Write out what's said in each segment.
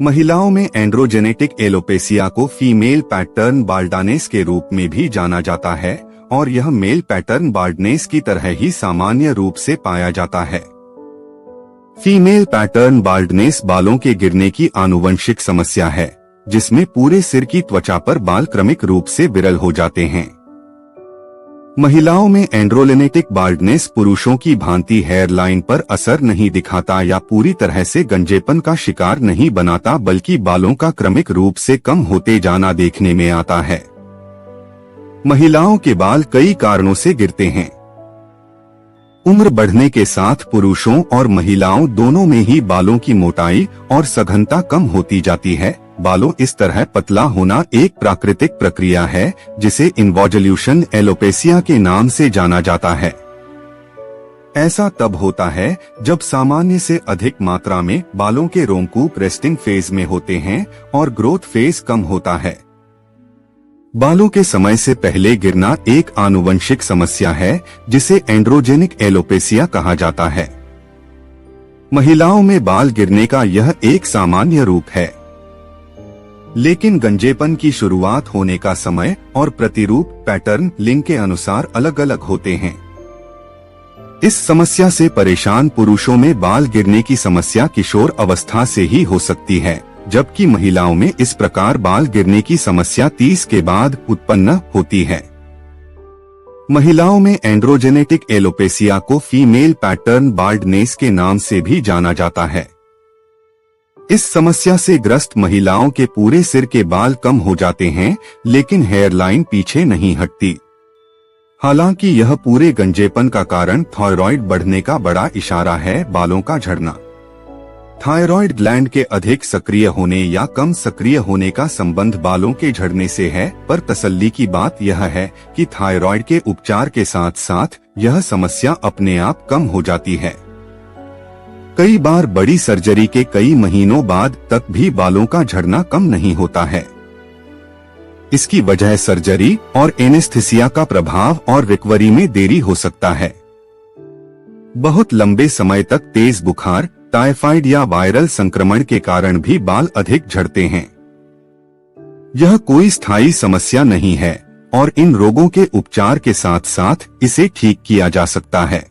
महिलाओं में androgenetic alopecia को फीमेल पैटर्न बाल्डनेस के रूप में भी जाना जाता है और यह मेल पैटर्न बाल्डनेस की तरह ही सामान्य रूप से पाया जाता है। फीमेल पैटर्न बाल्डनेस बालों के गिरने की आनुवंशिक समस्या है, जिसमें पूरे सिर की त्वचा पर बाल क्रमिक रूप से विरल हो जाते हैं। महिलाओं में एंड्रोजेनेटिक बाल्डनेस पुरुषों की भांति हेयरलाइन पर असर नहीं दिखाता या पूरी तरह से गंजेपन का शिकार नहीं बनाता, बल्कि बालों का क्रमिक रूप से कम होते जाना देखने में आता है। महिलाओं के बाल कई कारणों से गिरते हैं। उम्र बढ़ने के साथ पुरुषों और महिलाओं दोनों में ही बालों की मोटाई और सघनता कम होती जाती है। बालों इस तरह पतला होना एक प्राकृतिक प्रक्रिया है, जिसे इन्वोल्यूशन एलोपेसिया के नाम से जाना जाता है। ऐसा तब होता है जब सामान्य से अधिक मात्रा में बालों के रोमकूप रेस्टिंग फेज में होते हैं और ग्रोथ फेज कम होता है। बालों के समय से पहले गिरना एक आनुवंशिक समस्या है, जिसे एंड्रोजेनिक एलोपेसिया कहा जाता है। महिलाओं में बाल गिरने का यह एक सामान्य रूप है, लेकिन गंजेपन की शुरुआत होने का समय और प्रतिरूप पैटर्न लिंग के अनुसार अलग अलग होते हैं। इस समस्या से परेशान पुरुषों में बाल गिरने की समस्या किशोर अवस्था से ही हो सकती है, जबकि महिलाओं में इस प्रकार बाल गिरने की समस्या 30 के बाद उत्पन्न होती है। महिलाओं में एंड्रोजेनेटिक एलोपेसिया को फीमेल पैटर्न बाल्डनेस के नाम से भी जाना जाता है। इस समस्या से ग्रस्त महिलाओं के पूरे सिर के बाल कम हो जाते हैं, लेकिन हेयरलाइन पीछे नहीं हटती। हालांकि यह पूरे गंजेपन का कारण थायराइड बढ़ने का बड़ा इशारा है। बालों का झड़ना थायराइड ग्लैंड के अधिक सक्रिय होने या कम सक्रिय होने का संबंध बालों के झड़ने से है, पर तसल्ली की बात यह है कि थायराइड के उपचार के साथ साथ यह समस्या अपने आप कम हो जाती है। कई बार बड़ी सर्जरी के कई महीनों बाद तक भी बालों का झड़ना कम नहीं होता है। इसकी वजह सर्जरी और एनेस्थीसिया का प्रभाव और रिकवरी में देरी हो सकता है। बहुत लंबे समय तक तेज बुखार, टाइफाइड या वायरल संक्रमण के कारण भी बाल अधिक झड़ते हैं। यह कोई स्थायी समस्या नहीं है और इन रोगों के उपचार के साथ साथ इसे ठीक किया जा सकता है।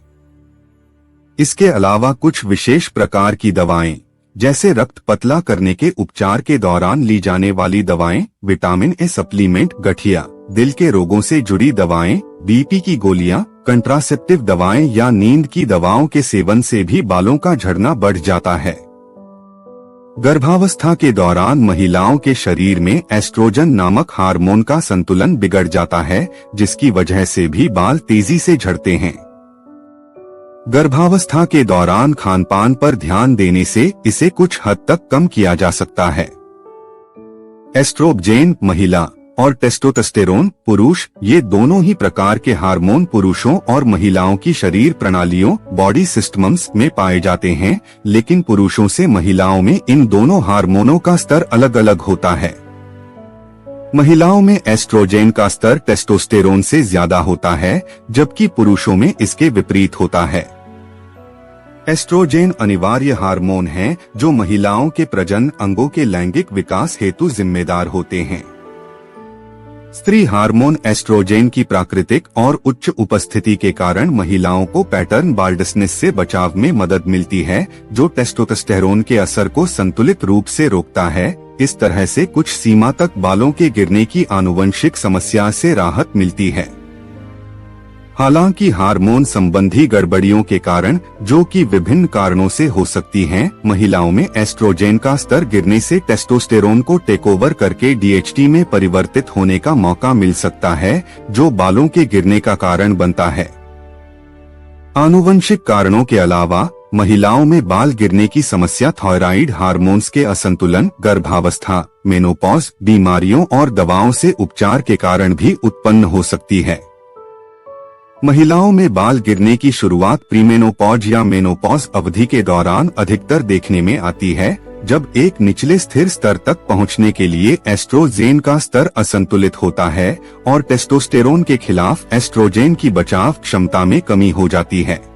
इसके अलावा कुछ विशेष प्रकार की दवाएं, जैसे रक्त पतला करने के उपचार के दौरान ली जाने वाली दवाएं, विटामिन ए सप्लीमेंट, गठिया, दिल के रोगों से जुड़ी दवाएं, बीपी की गोलियां, कंट्रासेप्टिव दवाएं या नींद की दवाओं के सेवन से भी बालों का झड़ना बढ़ जाता है। गर्भावस्था के दौरान महिलाओं के शरीर में एस्ट्रोजन नामक हार्मोन का संतुलन बिगड़ जाता है, जिसकी वजह से भी बाल तेजी से झड़ते हैं। गर्भावस्था के दौरान खानपान पर ध्यान देने से इसे कुछ हद तक कम किया जा सकता है। एस्ट्रोजेन महिला और टेस्टोस्टेरोन पुरुष, ये दोनों ही प्रकार के हार्मोन पुरुषों और महिलाओं की शरीर प्रणालियों बॉडी सिस्टम्स में पाए जाते हैं, लेकिन पुरुषों से महिलाओं में इन दोनों हार्मोनों का स्तर अलग अलग होता है। महिलाओं में एस्ट्रोजेन का स्तर टेस्टोस्टेरोन से ज्यादा होता है, जबकि पुरुषों में इसके विपरीत होता है। एस्ट्रोजेन अनिवार्य हार्मोन है जो महिलाओं के प्रजनन अंगों के लैंगिक विकास हेतु जिम्मेदार होते हैं। स्त्री हार्मोन एस्ट्रोजेन की प्राकृतिक और उच्च उपस्थिति के कारण महिलाओं को पैटर्न बाल्डनेस से बचाव में मदद मिलती है, जो टेस्टोस्टेरोन के असर को संतुलित रूप से रोकता है। इस तरह से कुछ सीमा तक बालों के गिरने की आनुवंशिक समस्या से राहत मिलती है। हालांकि हार्मोन संबंधी गड़बड़ियों के कारण, जो कि विभिन्न कारणों से हो सकती हैं, महिलाओं में एस्ट्रोजेन का स्तर गिरने से टेस्टोस्टेरोन को टेकओवर करके डीएचटी में परिवर्तित होने का मौका मिल सकता है, जो बालों के गिरने का कारण बनता है। आनुवंशिक कारणों के अलावा महिलाओं में बाल गिरने की समस्या थायराइड हार्मोन्स के असंतुलन, गर्भावस्था, मेनोपॉज, बीमारियों और दवाओं से उपचार के कारण भी उत्पन्न हो सकती है। महिलाओं में बाल गिरने की शुरुआत प्रीमेनोपॉज या मेनोपॉज अवधि के दौरान अधिकतर देखने में आती है, जब एक निचले स्थिर स्तर तक पहुंचने के लिए एस्ट्रोजेन का स्तर असंतुलित होता है और टेस्टोस्टेरोन के खिलाफ एस्ट्रोजेन की बचाव क्षमता में कमी हो जाती है।